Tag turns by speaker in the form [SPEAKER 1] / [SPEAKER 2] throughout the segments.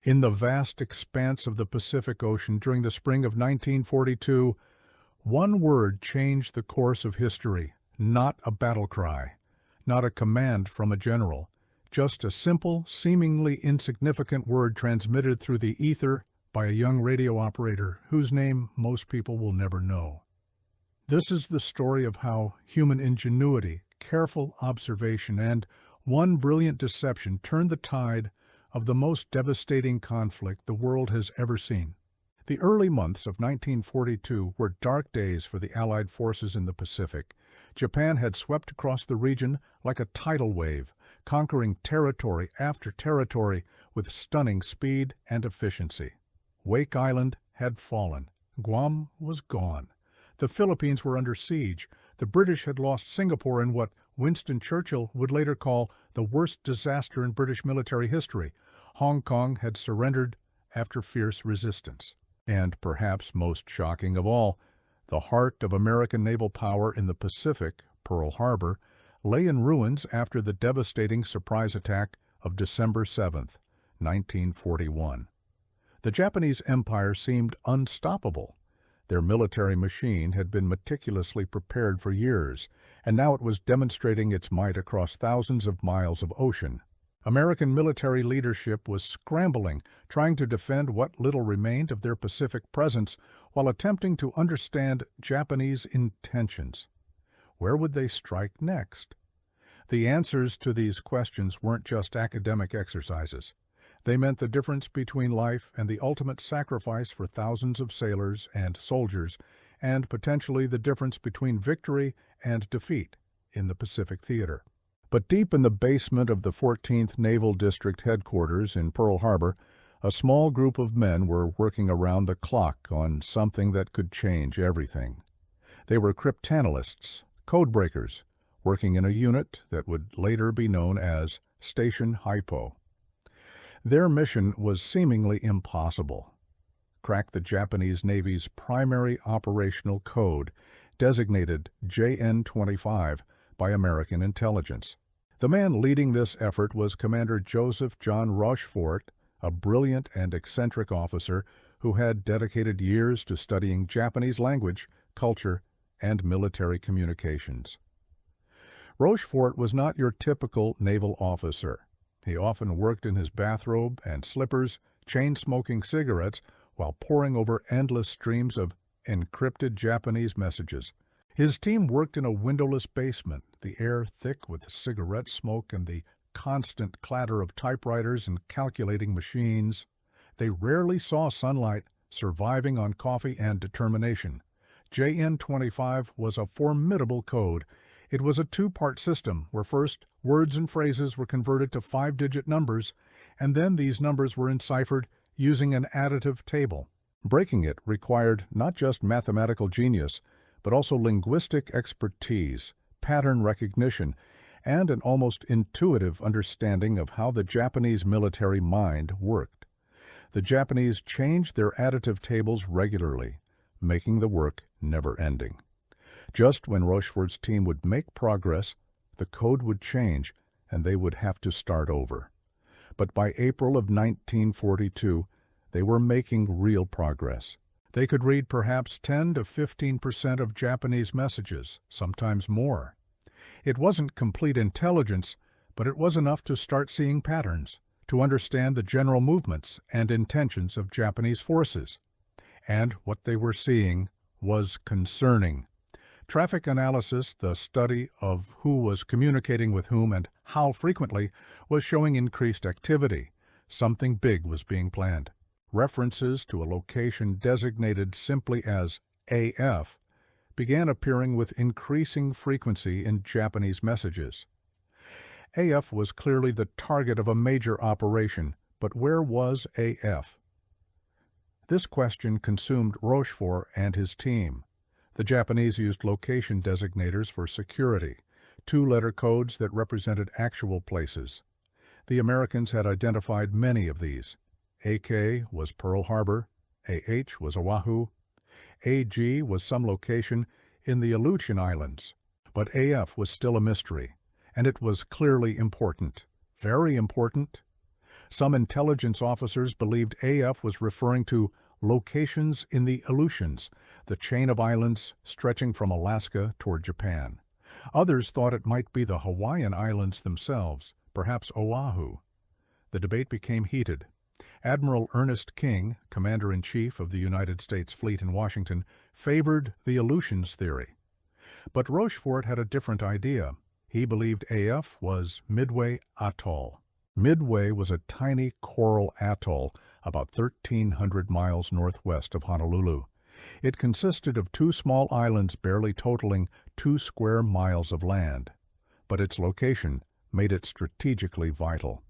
[SPEAKER 1] In the vast expanse of the Pacific Ocean during the spring of 1942, one word changed the course of history, not a battle cry, not a command from a general, just a simple, seemingly insignificant word transmitted through the ether by a young radio operator whose name most people will never know. This is the story of how human ingenuity, careful observation, and one brilliant deception turned the tide of the most devastating conflict the world has ever seen. The early months of 1942 were dark days for the Allied forces in the Pacific. Japan had swept across the region like a tidal wave, conquering territory after territory with stunning speed and efficiency. Wake Island had fallen. Guam was gone. The Philippines were under siege. The British had lost Singapore in what Winston Churchill would later call the worst disaster in British military history. Hong Kong had surrendered after fierce resistance. And perhaps most shocking of all, the heart of American naval power in the Pacific, Pearl Harbor, lay in ruins after the devastating surprise attack of December 7, 1941. The Japanese Empire seemed unstoppable. Their military machine had been meticulously prepared for years, and now it was demonstrating its might across thousands of miles of ocean. American military leadership was scrambling, trying to defend what little remained of their Pacific presence while attempting to understand Japanese intentions. Where would they strike next? The answers to these questions weren't just academic exercises. They meant the difference between life and the ultimate sacrifice for thousands of sailors and soldiers, and potentially the difference between victory and defeat in the Pacific theater. But deep in the basement of the 14th Naval District headquarters in Pearl Harbor, a small group of men were working around the clock on something that could change everything. They were cryptanalysts, codebreakers, working in a unit that would later be known as Station Hypo. Their mission was seemingly impossible: crack the Japanese Navy's primary operational code, designated JN-25 by American intelligence. The man leading this effort was Commander Joseph John Rochefort, a brilliant and eccentric officer who had dedicated years to studying Japanese language, culture, and military communications. Rochefort was not your typical naval officer. He often worked in his bathrobe and slippers, chain-smoking cigarettes, while poring over endless streams of encrypted Japanese messages. His team worked in a windowless basement, the air thick with cigarette smoke and the constant clatter of typewriters and calculating machines. They rarely saw sunlight, surviving on coffee and determination. JN-25 was a formidable code. It was a two-part system where first words and phrases were converted to 5-digit numbers, and then these numbers were enciphered using an additive table. Breaking it required not just mathematical genius, but also linguistic expertise, pattern recognition, and an almost intuitive understanding of how the Japanese military mind worked. The Japanese changed their additive tables regularly, making the work never-ending. Just when Rochefort's team would make progress, the code would change, and they would have to start over. But by April of 1942, they were making real progress. They could read perhaps 10 to 15% of Japanese messages, sometimes more. It wasn't complete intelligence, but it was enough to start seeing patterns, to understand the general movements and intentions of Japanese forces. And what they were seeing was concerning. Traffic analysis, the study of who was communicating with whom and how frequently, was showing increased activity. Something big was being planned. References to a location designated simply as AF began appearing with increasing frequency in Japanese messages. AF was clearly the target of a major operation, but where was AF? This question consumed Rochefort and his team. The Japanese used location designators for security, 2-letter codes that represented actual places. The Americans had identified many of these. AK was Pearl Harbor, AH was Oahu, AG was some location in the Aleutian Islands. But AF was still a mystery, and it was clearly important, very important. Some intelligence officers believed AF was referring to locations in the Aleutians, the chain of islands stretching from Alaska toward Japan. Others thought it might be the Hawaiian Islands themselves, perhaps Oahu. The debate became heated. Admiral Ernest King, Commander-in-Chief of the United States Fleet in Washington, favored the Aleutians theory. But Rochefort had a different idea. He believed AF was Midway Atoll. Midway was a tiny coral atoll about 1,300 miles northwest of Honolulu. It consisted of two small islands barely totaling 2 square miles of land, but its location made it strategically vital.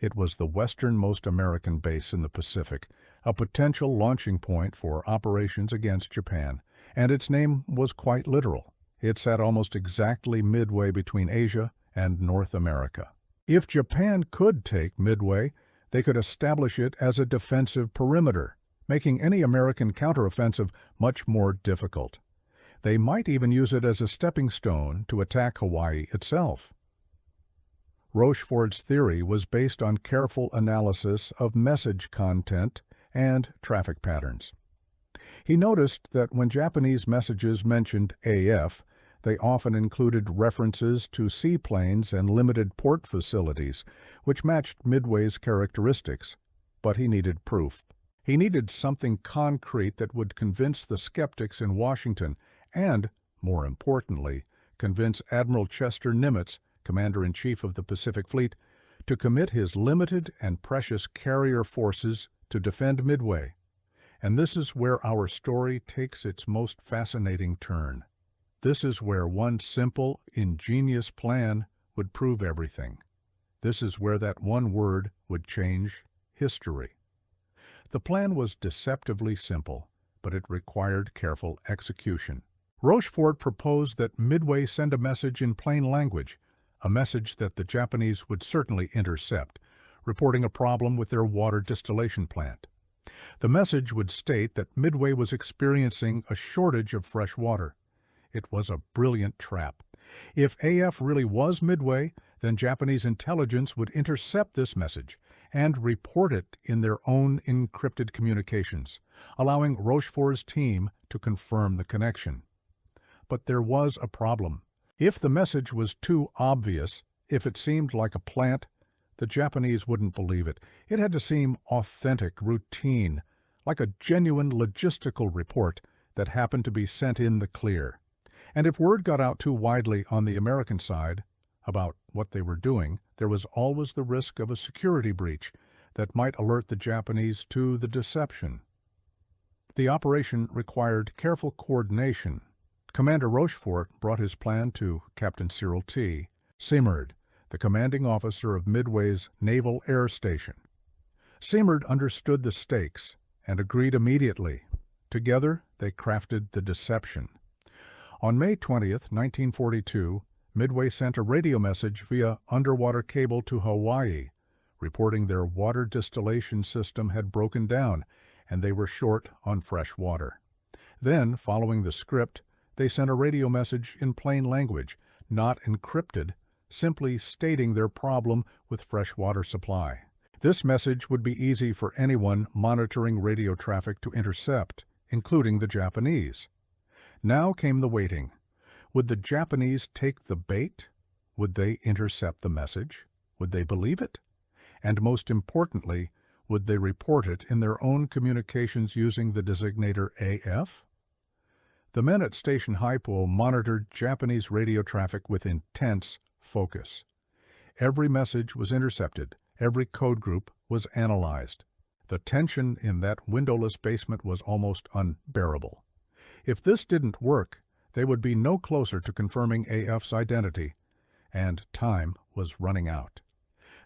[SPEAKER 1] It was the westernmost American base in the Pacific, a potential launching point for operations against Japan, and its name was quite literal. It sat almost exactly midway between Asia and North America. If Japan could take Midway, they could establish it as a defensive perimeter, making any American counteroffensive much more difficult. They might even use it as a stepping stone to attack Hawaii itself. Rochefort's theory was based on careful analysis of message content and traffic patterns. He noticed that when Japanese messages mentioned AF, they often included references to seaplanes and limited port facilities, which matched Midway's characteristics, but he needed proof. He needed something concrete that would convince the skeptics in Washington and, more importantly, convince Admiral Chester Nimitz, Commander-in-Chief of the Pacific Fleet, to commit his limited and precious carrier forces to defend Midway. And this is where our story takes its most fascinating turn. This is where one simple, ingenious plan would prove everything. This is where that one word would change history. The plan was deceptively simple, but it required careful execution. Rochefort proposed that Midway send a message in plain language, a message that the Japanese would certainly intercept, reporting a problem with their water distillation plant. The message would state that Midway was experiencing a shortage of fresh water. It was a brilliant trap. If AF really was Midway, then Japanese intelligence would intercept this message and report it in their own encrypted communications, allowing Rochefort's team to confirm the connection. But there was a problem. If the message was too obvious, if it seemed like a plant, the Japanese wouldn't believe it. It had to seem authentic, routine, like a genuine logistical report that happened to be sent in the clear. And if word got out too widely on the American side about what they were doing, there was always the risk of a security breach that might alert the Japanese to the deception. The operation required careful coordination. Commander Rochefort brought his plan to Captain Cyril T. Simard, the commanding officer of Midway's Naval Air Station. Simard understood the stakes and agreed immediately. Together, they crafted the deception. On May 20th, 1942, Midway sent a radio message via underwater cable to Hawaii, reporting their water distillation system had broken down and they were short on fresh water. Then, following the script, they sent a radio message in plain language, not encrypted, simply stating their problem with fresh water supply. This message would be easy for anyone monitoring radio traffic to intercept, including the Japanese. Now came the waiting. Would the Japanese take the bait? Would they intercept the message? Would they believe it? And most importantly, would they report it in their own communications using the designator AF? The men at Station Haipo monitored Japanese radio traffic with intense focus. Every message was intercepted. Every code group was analyzed. The tension in that windowless basement was almost unbearable. If this didn't work, they would be no closer to confirming AF's identity, and time was running out.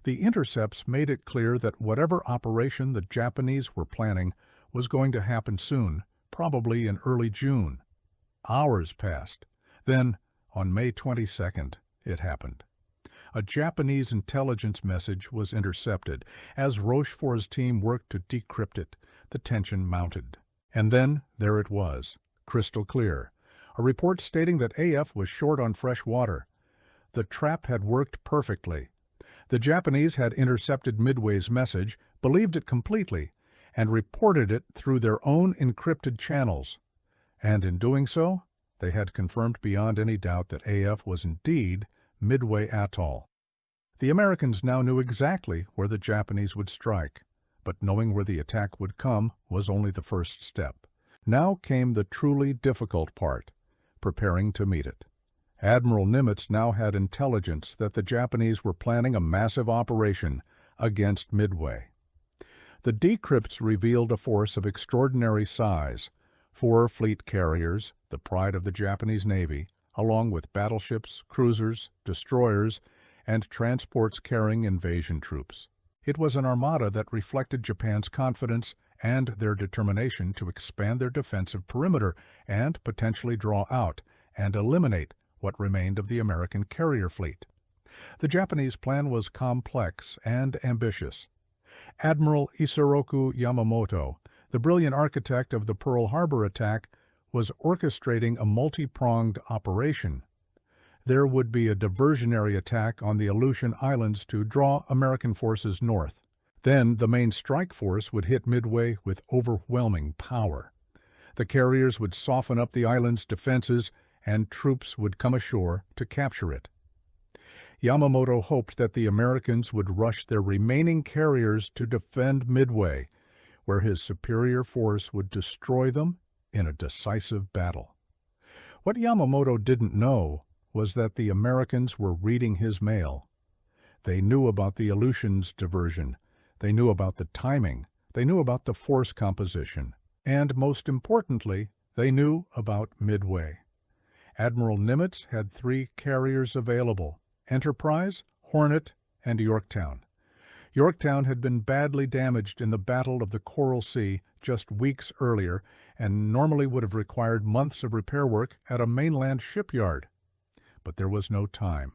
[SPEAKER 1] The intercepts made it clear that whatever operation the Japanese were planning was going to happen soon, probably in early June. Hours passed. Then, on May 22nd, it happened. A Japanese intelligence message was intercepted. As Rochefort's team worked to decrypt it, the tension mounted. And then there it was, crystal clear, a report stating that AF was short on fresh water. The trap had worked perfectly. The Japanese had intercepted Midway's message, believed it completely, and reported it through their own encrypted channels. And in doing so, they had confirmed beyond any doubt that AF was indeed Midway Atoll. The Americans now knew exactly where the Japanese would strike, but knowing where the attack would come was only the first step. Now came the truly difficult part, preparing to meet it. Admiral Nimitz now had intelligence that the Japanese were planning a massive operation against Midway. The decrypts revealed a force of extraordinary size, 4 fleet carriers, the pride of the Japanese Navy, along with battleships, cruisers, destroyers, and transports carrying invasion troops. It was an armada that reflected Japan's confidence and their determination to expand their defensive perimeter and potentially draw out and eliminate what remained of the American carrier fleet. The Japanese plan was complex and ambitious. Admiral Isoroku Yamamoto, the brilliant architect of the Pearl Harbor attack, was orchestrating a multi-pronged operation. There would be a diversionary attack on the Aleutian Islands to draw American forces north. Then the main strike force would hit Midway with overwhelming power. The carriers would soften up the island's defenses, and troops would come ashore to capture it. Yamamoto hoped that the Americans would rush their remaining carriers to defend Midway, where his superior force would destroy them in a decisive battle. What Yamamoto didn't know was that the Americans were reading his mail. They knew about the Aleutians diversion, they knew about the timing, they knew about the force composition, and most importantly, they knew about Midway. Admiral Nimitz had 3 carriers available: Enterprise, Hornet, and Yorktown. Yorktown had been badly damaged in the Battle of the Coral Sea just weeks earlier and normally would have required months of repair work at a mainland shipyard. But there was no time.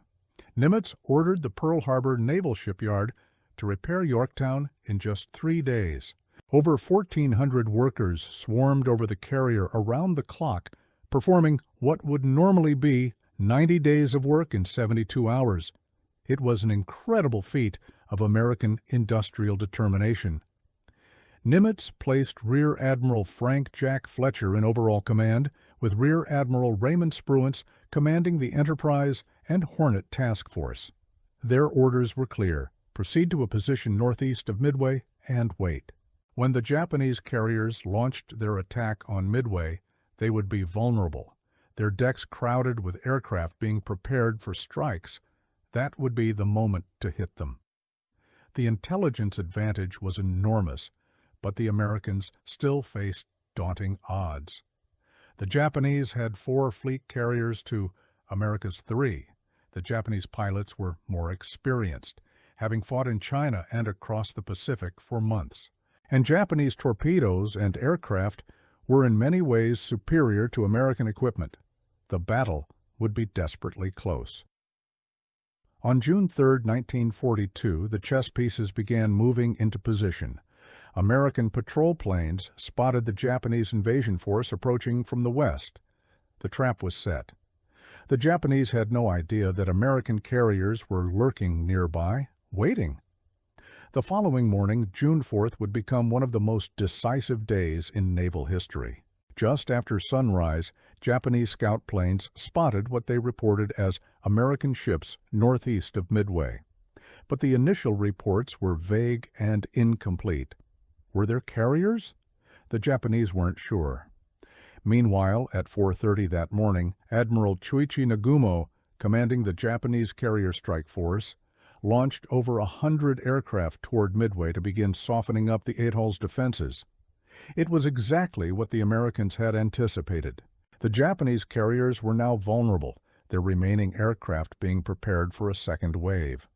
[SPEAKER 1] Nimitz ordered the Pearl Harbor Naval Shipyard to repair Yorktown in just 3 days. Over 1,400 workers swarmed over the carrier around the clock, performing what would normally be 90 days of work in 72 hours. It was an incredible feat of American industrial determination. Nimitz placed Rear Admiral Frank Jack Fletcher in overall command, with Rear Admiral Raymond Spruance commanding the Enterprise and Hornet Task Force. Their orders were clear: proceed to a position northeast of Midway and wait. When the Japanese carriers launched their attack on Midway, they would be vulnerable, their decks crowded with aircraft being prepared for strikes. That would be the moment to hit them. The intelligence advantage was enormous, but the Americans still faced daunting odds. The Japanese had 4 fleet carriers to America's 3. The Japanese pilots were more experienced, having fought in China and across the Pacific for months. And Japanese torpedoes and aircraft were in many ways superior to American equipment. The battle would be desperately close. On June 3, 1942, the chess pieces began moving into position. American patrol planes spotted the Japanese invasion force approaching from the west. The trap was set. The Japanese had no idea that American carriers were lurking nearby, waiting. The following morning, June 4th, would become one of the most decisive days in naval history. Just after sunrise, Japanese scout planes spotted what they reported as American ships northeast of Midway. But the initial reports were vague and incomplete. Were there carriers? The Japanese weren't sure. Meanwhile, at 4:30 that morning, Admiral Chuichi Nagumo, commanding the Japanese carrier strike force, launched over 100 aircraft toward Midway to begin softening up the atoll's defenses. It was exactly what the Americans had anticipated. The Japanese carriers were now vulnerable, their remaining aircraft being prepared for a second wave.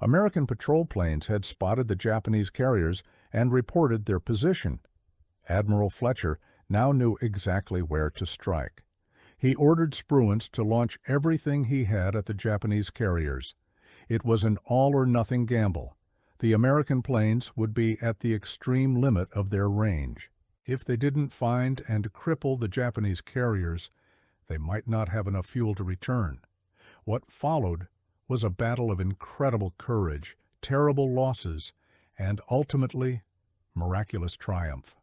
[SPEAKER 1] American patrol planes had spotted the Japanese carriers and reported their position. Admiral Fletcher now knew exactly where to strike. He ordered Spruance to launch everything he had at the Japanese carriers. It was an all-or-nothing gamble. The American planes would be at the extreme limit of their range. If they didn't find and cripple the Japanese carriers, they might not have enough fuel to return. What followed was a battle of incredible courage, terrible losses, and ultimately, miraculous triumph.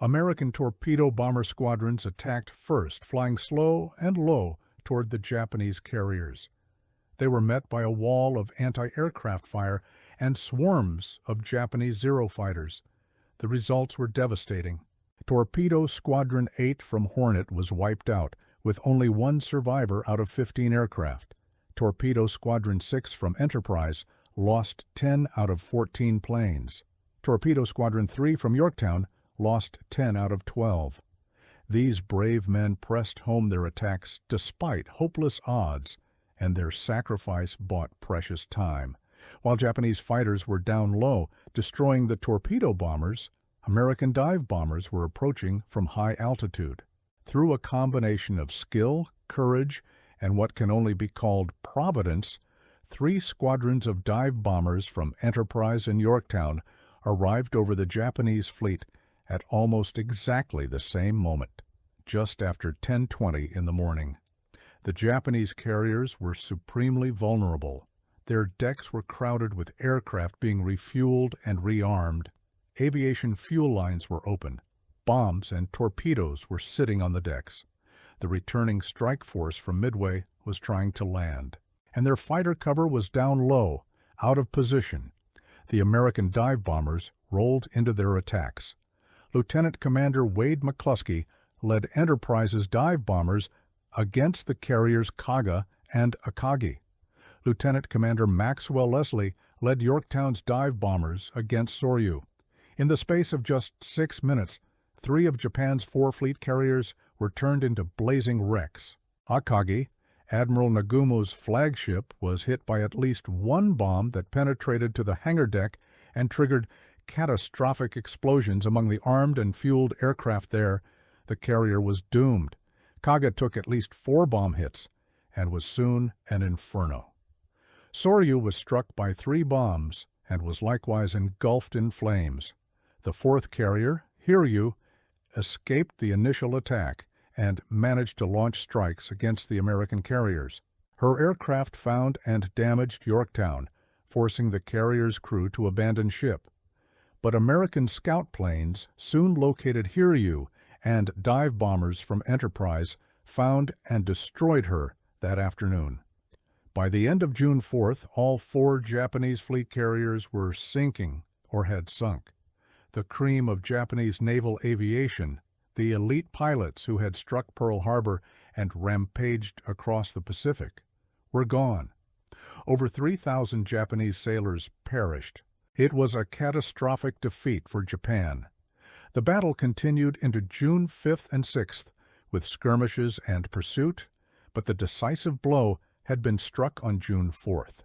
[SPEAKER 1] American torpedo bomber squadrons attacked first, flying slow and low toward the Japanese carriers. They were met by a wall of anti-aircraft fire and swarms of Japanese Zero fighters. The results were devastating. Torpedo Squadron 8 from Hornet was wiped out, with only one survivor out of 15 aircraft. Torpedo Squadron 6 from Enterprise lost 10 out of 14 planes. Torpedo Squadron 3 from Yorktown lost 10 out of 12. These brave men pressed home their attacks despite hopeless odds, and their sacrifice bought precious time. While Japanese fighters were down low, destroying the torpedo bombers, American dive bombers were approaching from high altitude. Through a combination of skill, courage, and what can only be called providence, 3 squadrons of dive bombers from Enterprise and Yorktown arrived over the Japanese fleet at almost exactly the same moment, just after 10:20 in the morning. The Japanese carriers were supremely vulnerable. Their decks were crowded with aircraft being refueled and rearmed. Aviation fuel lines were open. Bombs and torpedoes were sitting on the decks. The returning strike force from Midway was trying to land, and their fighter cover was down low, out of position. The American dive bombers rolled into their attacks. Lieutenant Commander Wade McCluskey led Enterprise's dive bombers against the carriers Kaga and Akagi. Lieutenant Commander Maxwell Leslie led Yorktown's dive bombers against Soryu. In the space of just 6 minutes, 3 of Japan's 4 fleet carriers were turned into blazing wrecks. Akagi, Admiral Nagumo's flagship, was hit by at least one bomb that penetrated to the hangar deck and triggered catastrophic explosions among the armed and fueled aircraft there. The carrier was doomed. Kaga took at least 4 bomb hits and was soon an inferno. Soryu was struck by 3 bombs and was likewise engulfed in flames. The 4th carrier, Hiryu, escaped the initial attack and managed to launch strikes against the American carriers. Her aircraft found and damaged Yorktown, forcing the carrier's crew to abandon ship. But American scout planes soon located Hiryu, and dive bombers from Enterprise found and destroyed her that afternoon. By the end of June 4th, all 4 Japanese fleet carriers were sinking or had sunk. The cream of Japanese naval aviation, the elite pilots who had struck Pearl Harbor and rampaged across the Pacific, were gone. Over 3,000 Japanese sailors perished. It was a catastrophic defeat for Japan. The battle continued into June 5th and 6th with skirmishes and pursuit, but the decisive blow had been struck on June 4th.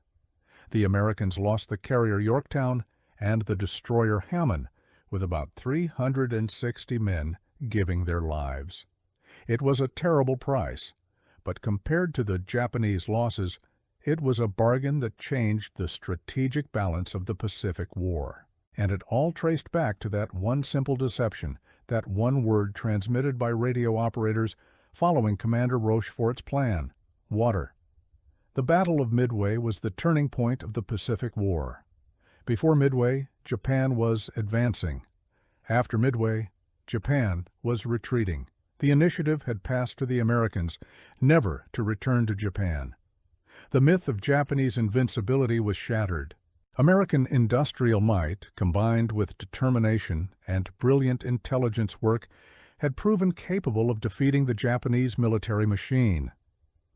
[SPEAKER 1] The Americans lost the carrier Yorktown and the destroyer Hammond, with about 360 men giving their lives. It was a terrible price, but compared to the Japanese losses, it was a bargain that changed the strategic balance of the Pacific War. And it all traced back to that one simple deception, that one word transmitted by radio operators following Commander Rochefort's plan: water. The Battle of Midway was the turning point of the Pacific War. Before Midway, Japan was advancing. After Midway, Japan was retreating. The initiative had passed to the Americans, never to return to Japan. The myth of Japanese invincibility was shattered. American industrial might, combined with determination and brilliant intelligence work, had proven capable of defeating the Japanese military machine.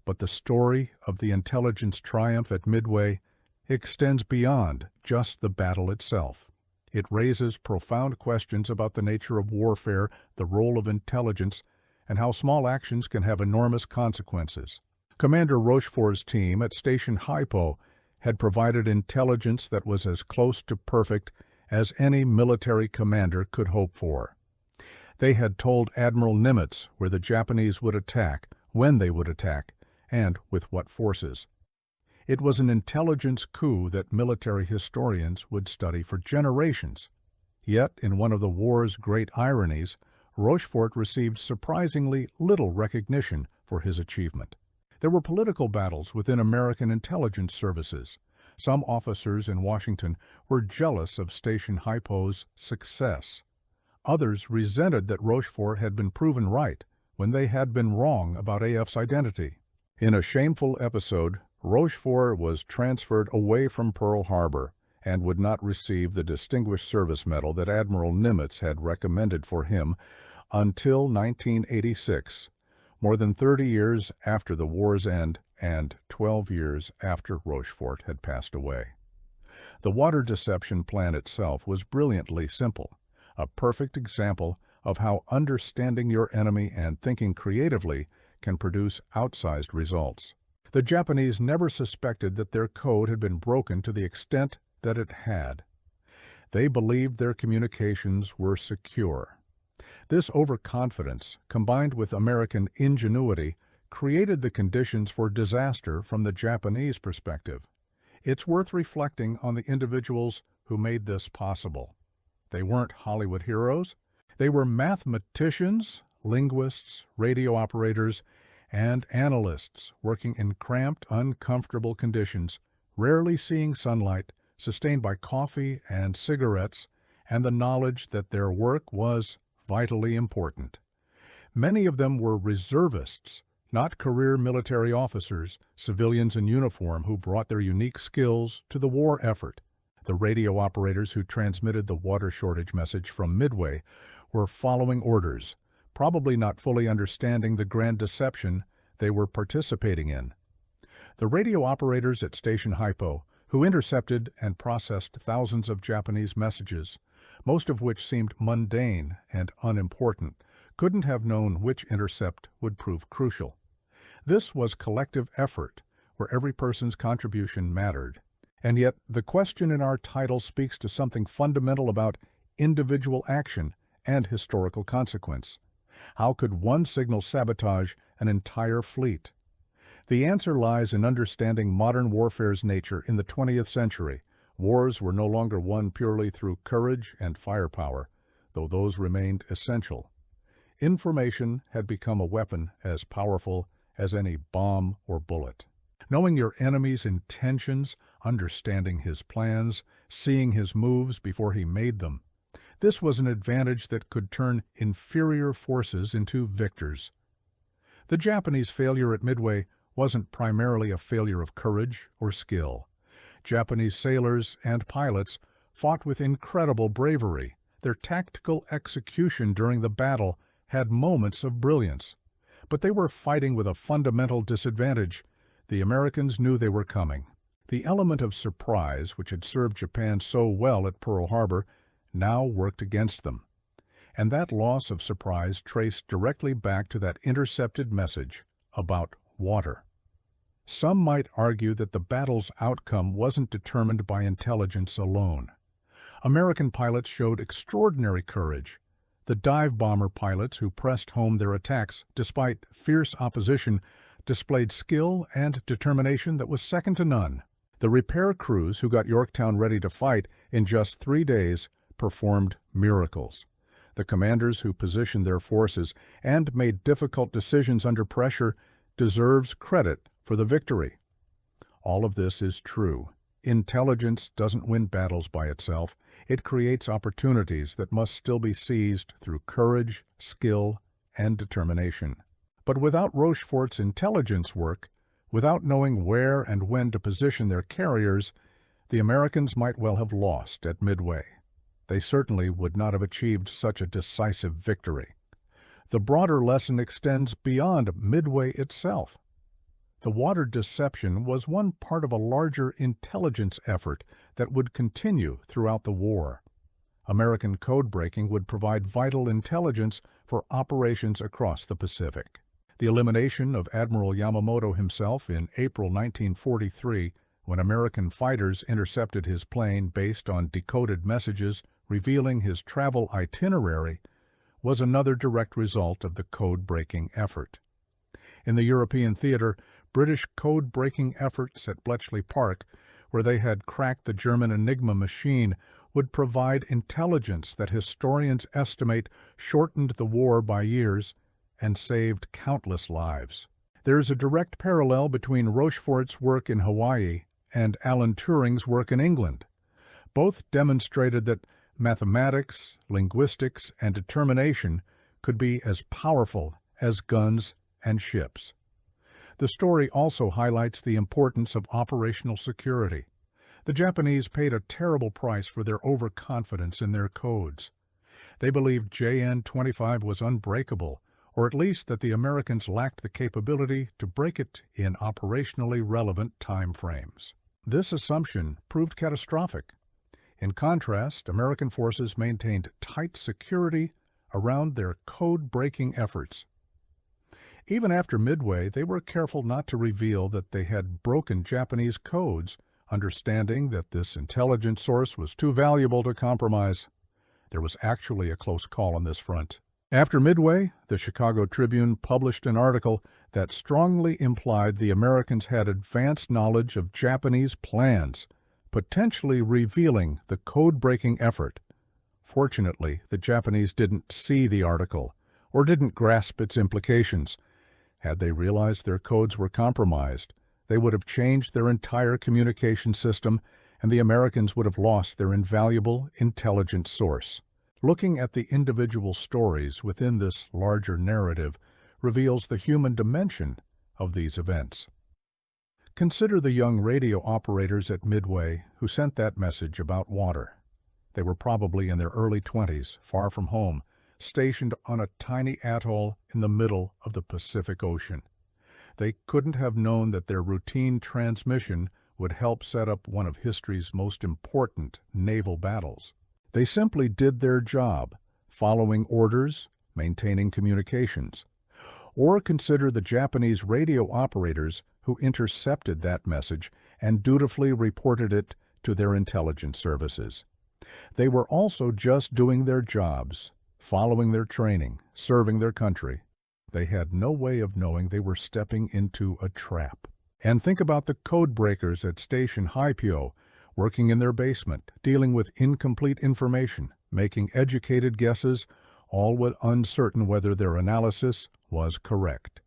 [SPEAKER 1] But the story of the intelligence triumph at Midway extends beyond just the battle itself. It raises profound questions about the nature of warfare, the role of intelligence, and how small actions can have enormous consequences. Commander Rochefort's team at Station Haipo had provided intelligence that was as close to perfect as any military commander could hope for. They had told Admiral Nimitz where the Japanese would attack, when they would attack, and with what forces. It was an intelligence coup that military historians would study for generations. Yet, in one of the war's great ironies, Rochefort received surprisingly little recognition for his achievement. There were political battles within American intelligence services. Some officers in Washington were jealous of Station Hypo's success. Others resented that Rochefort had been proven right when they had been wrong about AF's identity. In a shameful episode, Rochefort was transferred away from Pearl Harbor and would not receive the Distinguished Service Medal that Admiral Nimitz had recommended for him until 1986, more than 30 years after the war's end and 12 years after Rochefort had passed away. The water deception plan itself was brilliantly simple, a perfect example of how understanding your enemy and thinking creatively can produce outsized results. The Japanese never suspected that their code had been broken to the extent that it had. They believed their communications were secure. This overconfidence, combined with American ingenuity, created the conditions for disaster from the Japanese perspective. It's worth reflecting on the individuals who made this possible. They weren't Hollywood heroes. They were mathematicians, linguists, radio operators, and analysts working in cramped, uncomfortable conditions, rarely seeing sunlight, sustained by coffee and cigarettes, and the knowledge that their work was vitally important. Many of them were reservists, not career military officers, civilians in uniform who brought their unique skills to the war effort. The radio operators who transmitted the water shortage message from Midway were following orders, probably not fully understanding the grand deception they were participating in. The radio operators at Station Hypo, who intercepted and processed thousands of Japanese messages, most of which seemed mundane and unimportant, couldn't have known which intercept would prove crucial. This was collective effort, where every person's contribution mattered. And yet, the question in our title speaks to something fundamental about individual action and historical consequence. How could one signal sabotage an entire fleet? The answer lies in understanding modern warfare's nature in the 20th century. Wars were no longer won purely through courage and firepower, though those remained essential. Information had become a weapon as powerful as any bomb or bullet. Knowing your enemy's intentions, understanding his plans, seeing his moves before he made them, this was an advantage that could turn inferior forces into victors. The Japanese failure at Midway wasn't primarily a failure of courage or skill. Japanese sailors and pilots fought with incredible bravery. Their tactical execution during the battle had moments of brilliance. But they were fighting with a fundamental disadvantage. The Americans knew they were coming. The element of surprise, which had served Japan so well at Pearl Harbor, now worked against them. And that loss of surprise traced directly back to that intercepted message about water. Some might argue that the battle's outcome wasn't determined by intelligence alone. American pilots showed extraordinary courage. The dive bomber pilots who pressed home their attacks despite fierce opposition displayed skill and determination that was second to none. The repair crews who got Yorktown ready to fight in just 3 days performed miracles. The commanders who positioned their forces and made difficult decisions under pressure deserves credit for the victory. All of this is true. Intelligence doesn't win battles by itself. It creates opportunities that must still be seized through courage, skill, and determination. But without Rochefort's intelligence work, without knowing where and when to position their carriers, the Americans might well have lost at Midway. They certainly would not have achieved such a decisive victory. The broader lesson extends beyond Midway itself. The water deception was one part of a larger intelligence effort that would continue throughout the war. American code breaking would provide vital intelligence for operations across the Pacific. The elimination of Admiral Yamamoto himself in April 1943, when American fighters intercepted his plane based on decoded messages revealing his travel itinerary, was another direct result of the code-breaking effort. In the European theater, British code-breaking efforts at Bletchley Park, where they had cracked the German Enigma machine, would provide intelligence that historians estimate shortened the war by years and saved countless lives. There is a direct parallel between Rochefort's work in Hawaii and Alan Turing's work in England. Both demonstrated that mathematics, linguistics, and determination could be as powerful as guns and ships. The story also highlights the importance of operational security. The Japanese paid a terrible price for their overconfidence in their codes. They believed JN-25 was unbreakable, or at least that the Americans lacked the capability to break it in operationally relevant time frames. This assumption proved catastrophic. In contrast, American forces maintained tight security around their code-breaking efforts. Even after Midway, they were careful not to reveal that they had broken Japanese codes, understanding that this intelligence source was too valuable to compromise. There was actually a close call on this front. After Midway, the Chicago Tribune published an article that strongly implied the Americans had advanced knowledge of Japanese plans, potentially revealing the code-breaking effort. Fortunately, the Japanese didn't see the article or didn't grasp its implications. Had they realized their codes were compromised, they would have changed their entire communication system, and the Americans would have lost their invaluable intelligence source. Looking at the individual stories within this larger narrative reveals the human dimension of these events. Consider the young radio operators at Midway who sent that message about water. They were probably in their early 20s, far from home, stationed on a tiny atoll in the middle of the Pacific Ocean. They couldn't have known that their routine transmission would help set up one of history's most important naval battles. They simply did their job, following orders, maintaining communications. Or consider the Japanese radio operators who intercepted that message and dutifully reported it to their intelligence services. They were also just doing their jobs, following their training, serving their country. They had no way of knowing they were stepping into a trap. And think about the code breakers at Station Haipyo, working in their basement, dealing with incomplete information, making educated guesses, all but uncertain whether their analysis was correct.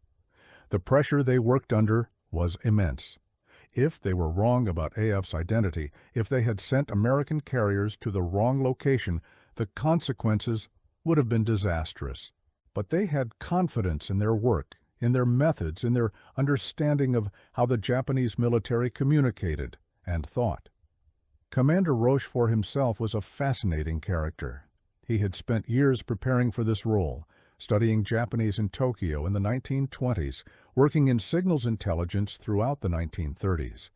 [SPEAKER 1] The pressure they worked under was immense. If they were wrong about AF's identity, if they had sent American carriers to the wrong location, the consequences would have been disastrous. But they had confidence in their work, in their methods, in their understanding of how the Japanese military communicated and thought. Commander Rochefort himself was a fascinating character. He had spent years preparing for this role, studying Japanese in Tokyo in the 1920s, working in signals intelligence throughout the 1930s.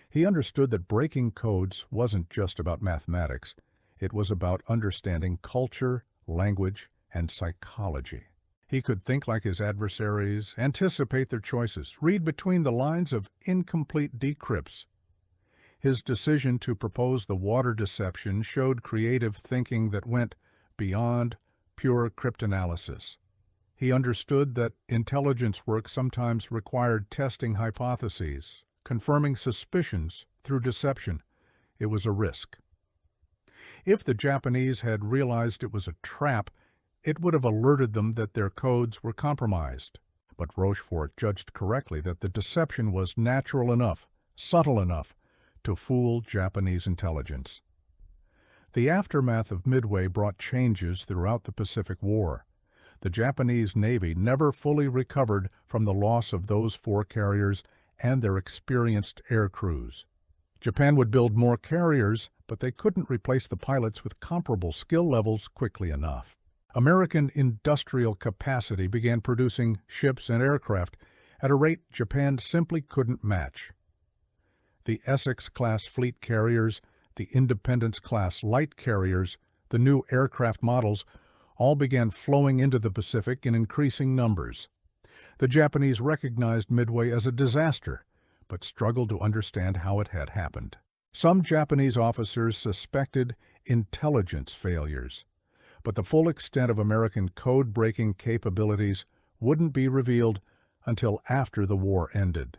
[SPEAKER 1] He understood that breaking codes wasn't just about mathematics. It was about understanding culture, language, and psychology. He could think like his adversaries, anticipate their choices, read between the lines of incomplete decrypts. His decision to propose the water deception showed creative thinking that went beyond pure cryptanalysis. He understood that intelligence work sometimes required testing hypotheses, confirming suspicions through deception. It was a risk. If the Japanese had realized it was a trap, it would have alerted them that their codes were compromised. But Rochefort judged correctly that the deception was natural enough, subtle enough, to fool Japanese intelligence. The aftermath of Midway brought changes throughout the Pacific War. The Japanese Navy never fully recovered from the loss of those 4 carriers and their experienced air crews. Japan would build more carriers, but they couldn't replace the pilots with comparable skill levels quickly enough. American industrial capacity began producing ships and aircraft at a rate Japan simply couldn't match. The Essex-class fleet carriers, the Independence-class light carriers, the new aircraft models, all began flowing into the Pacific in increasing numbers. The Japanese recognized Midway as a disaster, but struggled to understand how it had happened. Some Japanese officers suspected intelligence failures, but the full extent of American code-breaking capabilities wouldn't be revealed until after the war ended.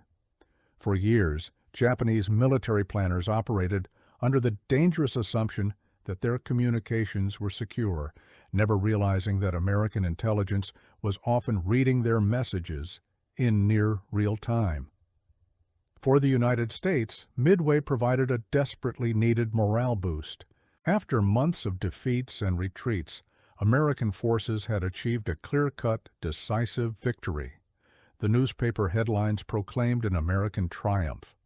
[SPEAKER 1] For years, Japanese military planners operated under the dangerous assumption that their communications were secure, never realizing that American intelligence was often reading their messages in near real time. For the United States, Midway provided a desperately needed morale boost. After months of defeats and retreats, American forces had achieved a clear-cut, decisive victory. The newspaper headlines proclaimed an American triumph.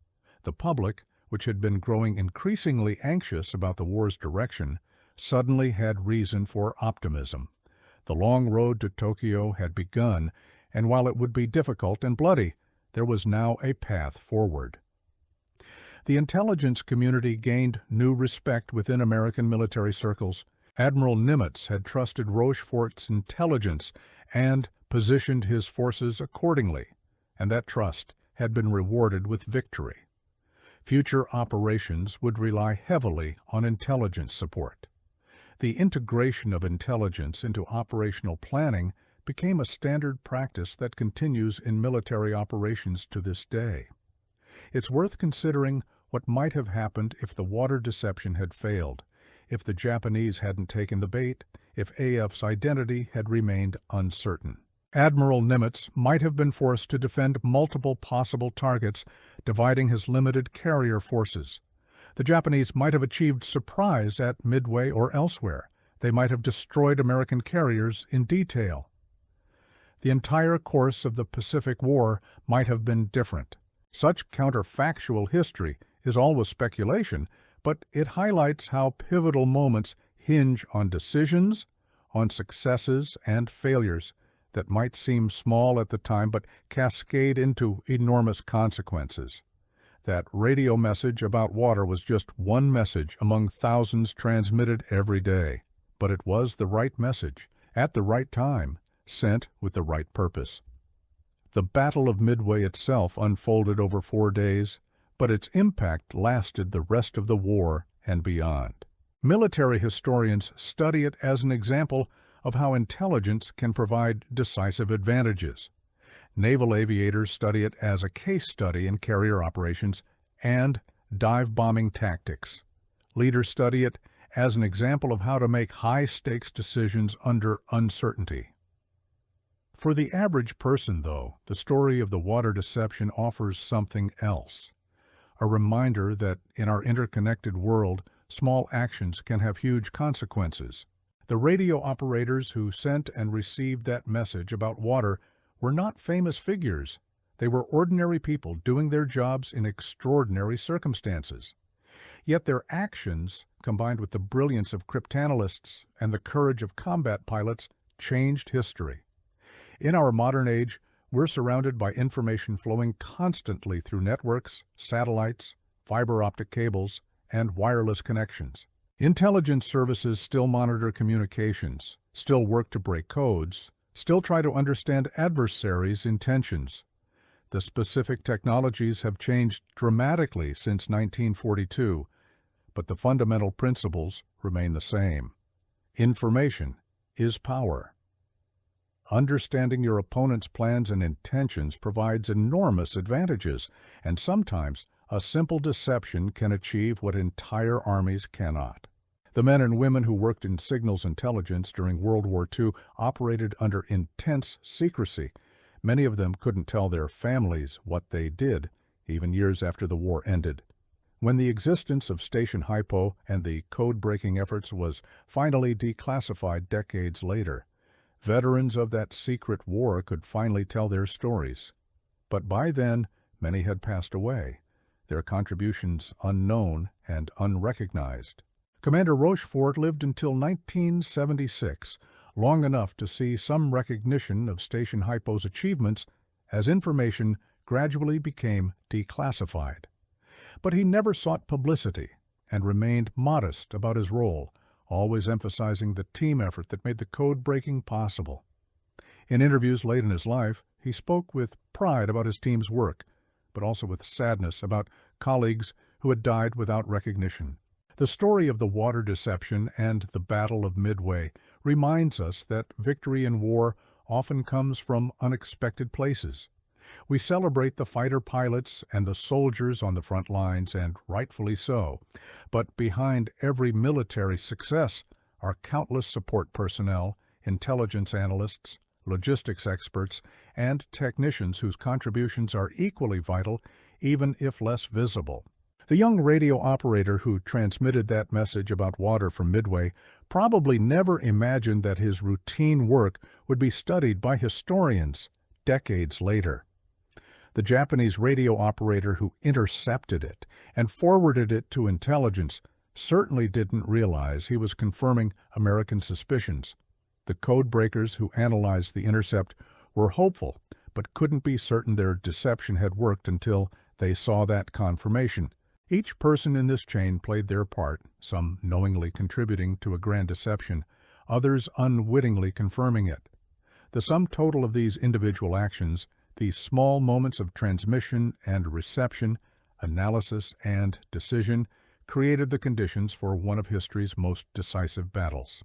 [SPEAKER 1] The public, which had been growing increasingly anxious about the war's direction, suddenly had reason for optimism. The long road to Tokyo had begun, and while it would be difficult and bloody, there was now a path forward. The intelligence community gained new respect within American military circles. Admiral Nimitz had trusted Rochefort's intelligence and positioned his forces accordingly, and that trust had been rewarded with victory. Future operations would rely heavily on intelligence support. The integration of intelligence into operational planning became a standard practice that continues in military operations to this day. It's worth considering what might have happened if the water deception had failed, if the Japanese hadn't taken the bait, if AF's identity had remained uncertain. Admiral Nimitz might have been forced to defend multiple possible targets, dividing his limited carrier forces. The Japanese might have achieved surprise at Midway or elsewhere. They might have destroyed American carriers in detail. The entire course of the Pacific War might have been different. Such counterfactual history is always speculation, but it highlights how pivotal moments hinge on decisions, on successes and failures that might seem small at the time but cascade into enormous consequences. That radio message about water was just one message among thousands transmitted every day, but it was the right message, at the right time, sent with the right purpose. The Battle of Midway itself unfolded over 4 days, but its impact lasted the rest of the war and beyond. Military historians study it as an example of how intelligence can provide decisive advantages. Naval aviators study it as a case study in carrier operations and dive bombing tactics. Leaders study it as an example of how to make high-stakes decisions under uncertainty. For the average person, though, the story of the water deception offers something else. A reminder that in our interconnected world, small actions can have huge consequences. The radio operators who sent and received that message about water were not famous figures. They were ordinary people doing their jobs in extraordinary circumstances. Yet their actions, combined with the brilliance of cryptanalysts and the courage of combat pilots, changed history. In our modern age, we're surrounded by information flowing constantly through networks, satellites, fiber optic cables, and wireless connections. Intelligence services still monitor communications, still work to break codes, still try to understand adversaries' intentions. The specific technologies have changed dramatically since 1942, but the fundamental principles remain the same. Information is power. Understanding your opponent's plans and intentions provides enormous advantages, and sometimes a simple deception can achieve what entire armies cannot. The men and women who worked in signals intelligence during World War II operated under intense secrecy. Many of them couldn't tell their families what they did, even years after the war ended. When the existence of Station Hypo and the code-breaking efforts was finally declassified decades later, veterans of that secret war could finally tell their stories. But by then, many had passed away, their contributions unknown and unrecognized. Commander Rochefort lived until 1976, long enough to see some recognition of Station Hypo's achievements as information gradually became declassified. But he never sought publicity and remained modest about his role, always emphasizing the team effort that made the code-breaking possible. In interviews late in his life, he spoke with pride about his team's work, but also with sadness about colleagues who had died without recognition. The story of the water deception and the Battle of Midway reminds us that victory in war often comes from unexpected places. We celebrate the fighter pilots and the soldiers on the front lines, and rightfully so. But behind every military success are countless support personnel, intelligence analysts, logistics experts, and technicians whose contributions are equally vital, even if less visible. The young radio operator who transmitted that message about water from Midway probably never imagined that his routine work would be studied by historians decades later. The Japanese radio operator who intercepted it and forwarded it to intelligence certainly didn't realize he was confirming American suspicions. The code breakers who analyzed the intercept were hopeful, but couldn't be certain their deception had worked until they saw that confirmation. Each person in this chain played their part, some knowingly contributing to a grand deception, others unwittingly confirming it. The sum total of these individual actions, these small moments of transmission and reception, analysis and decision, created the conditions for one of history's most decisive battles.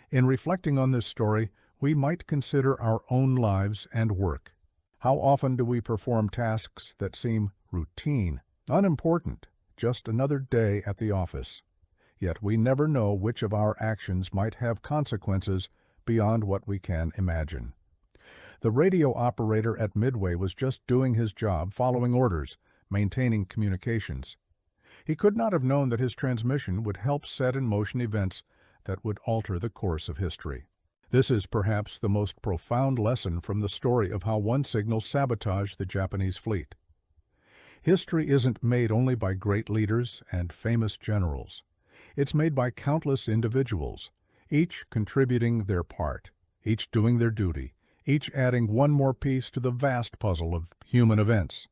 [SPEAKER 1] In reflecting on this story, we might consider our own lives and work. How often do we perform tasks that seem routine, unimportant, just another day at the office? Yet we never know which of our actions might have consequences beyond what we can imagine. The radio operator at Midway was just doing his job, following orders, maintaining communications. He could not have known that his transmission would help set in motion events that would alter the course of history. This is perhaps the most profound lesson from the story of how one signal sabotaged the Japanese fleet. History isn't made only by great leaders and famous generals. It's made by countless individuals, each contributing their part, each doing their duty, each adding one more piece to the vast puzzle of human events.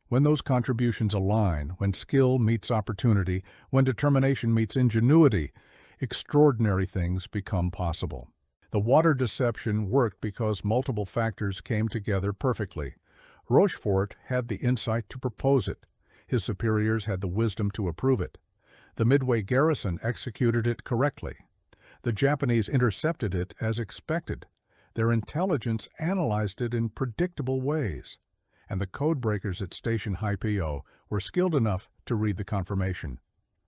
[SPEAKER 1] When those contributions align, when skill meets opportunity, when determination meets ingenuity, extraordinary things become possible. The water deception worked because multiple factors came together perfectly. Rochefort had the insight to propose it. His superiors had the wisdom to approve it. The Midway garrison executed it correctly. The Japanese intercepted it as expected. Their intelligence analyzed it in predictable ways. And the code breakers at Station High-PO were skilled enough to read the confirmation.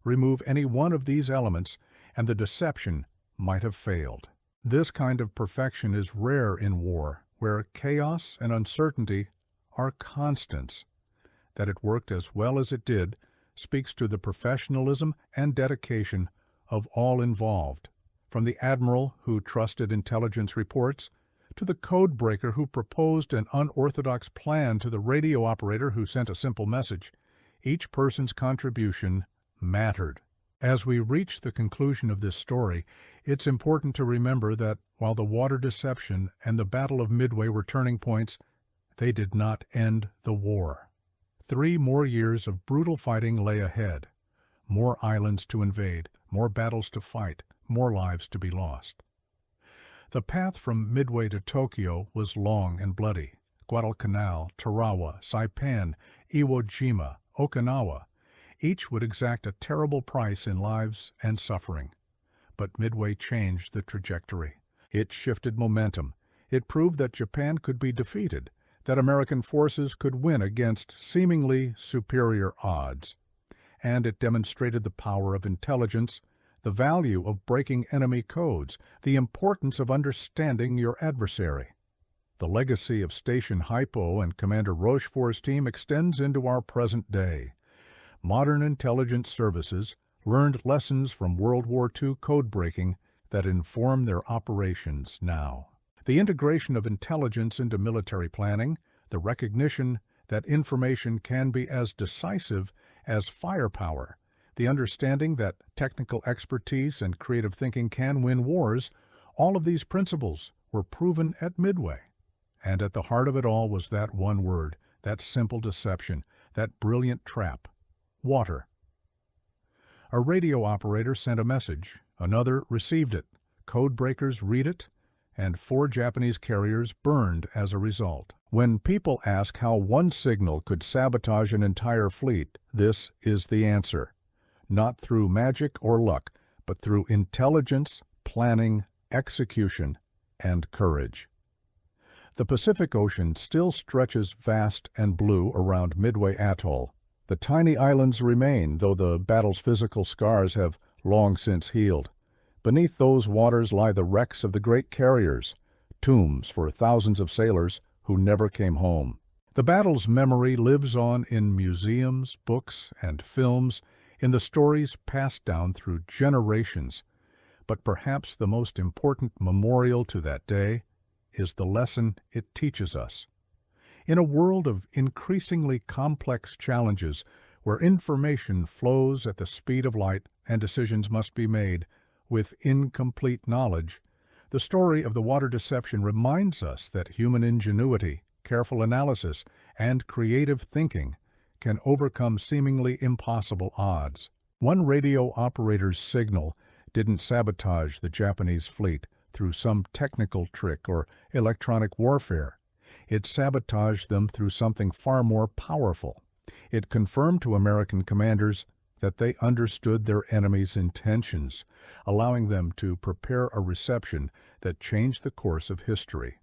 [SPEAKER 1] Remove any one of these elements, and the deception might have failed. This kind of perfection is rare in war, where chaos and uncertainty are constants. That it worked as well as it did speaks to the professionalism and dedication of all involved, from the admiral who trusted intelligence reports to the code breaker who proposed an unorthodox plan to the radio operator who sent a simple message. Each person's contribution mattered. As we reach the conclusion of this story, it's important to remember that while the water deception and the Battle of Midway were turning points, they did not end the war. 3 more years of brutal fighting lay ahead. More islands to invade, more battles to fight, more lives to be lost. The path from Midway to Tokyo was long and bloody. Guadalcanal, Tarawa, Saipan, Iwo Jima, Okinawa, each would exact a terrible price in lives and suffering. But Midway changed the trajectory. It shifted momentum. It proved that Japan could be defeated, that American forces could win against seemingly superior odds. And it demonstrated the power of intelligence, the value of breaking enemy codes, the importance of understanding your adversary. The legacy of Station Haipo and Commander Rochefort's team extends into our present day. Modern intelligence services learned lessons from World War II code-breaking that inform their operations now. The integration of intelligence into military planning, the recognition that information can be as decisive as firepower, the understanding that technical expertise and creative thinking can win wars, all of these principles were proven at Midway. And at the heart of it all was that one word, that simple deception, that brilliant trap: water. A radio operator sent a message, another received it, code breakers read it, and 4 Japanese carriers burned as a result. When people ask how one signal could sabotage an entire fleet, this is the answer. Not through magic or luck, but through intelligence, planning, execution, and courage. The Pacific Ocean still stretches vast and blue around Midway Atoll. The tiny islands remain, though the battle's physical scars have long since healed. Beneath those waters lie the wrecks of the great carriers, tombs for thousands of sailors who never came home. The battle's memory lives on in museums, books, and films, in the stories passed down through generations. But perhaps the most important memorial to that day is the lesson it teaches us. In a world of increasingly complex challenges, where information flows at the speed of light and decisions must be made with incomplete knowledge, the story of the water deception reminds us that human ingenuity, careful analysis, and creative thinking can overcome seemingly impossible odds. One radio operator's signal didn't sabotage the Japanese fleet through some technical trick or electronic warfare. It sabotaged them through something far more powerful. It confirmed to American commanders that they understood their enemy's intentions, allowing them to prepare a reception that changed the course of history.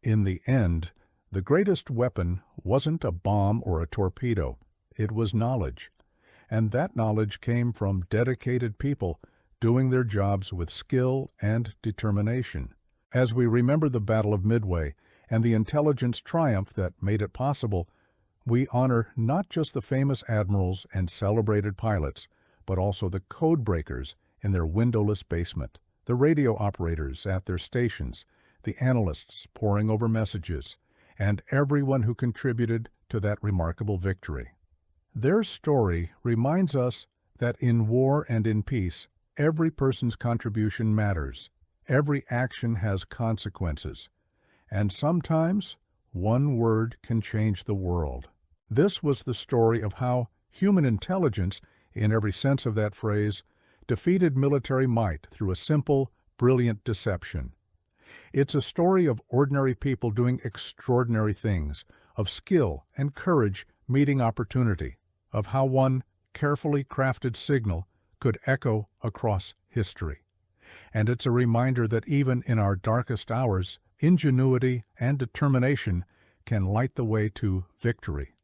[SPEAKER 1] In the end, the greatest weapon wasn't a bomb or a torpedo. It was knowledge. And that knowledge came from dedicated people doing their jobs with skill and determination. As we remember the Battle of Midway and the intelligence triumph that made it possible, we honor not just the famous admirals and celebrated pilots, but also the code breakers in their windowless basement, the radio operators at their stations, the analysts poring over messages, and everyone who contributed to that remarkable victory. Their story reminds us that in war and in peace, every person's contribution matters. Every action has consequences. And sometimes, one word can change the world. This was the story of how human intelligence, in every sense of that phrase, defeated military might through a simple, brilliant deception. It's a story of ordinary people doing extraordinary things, of skill and courage meeting opportunity, of how one carefully crafted signal could echo across history. And it's a reminder that even in our darkest hours, ingenuity and determination can light the way to victory.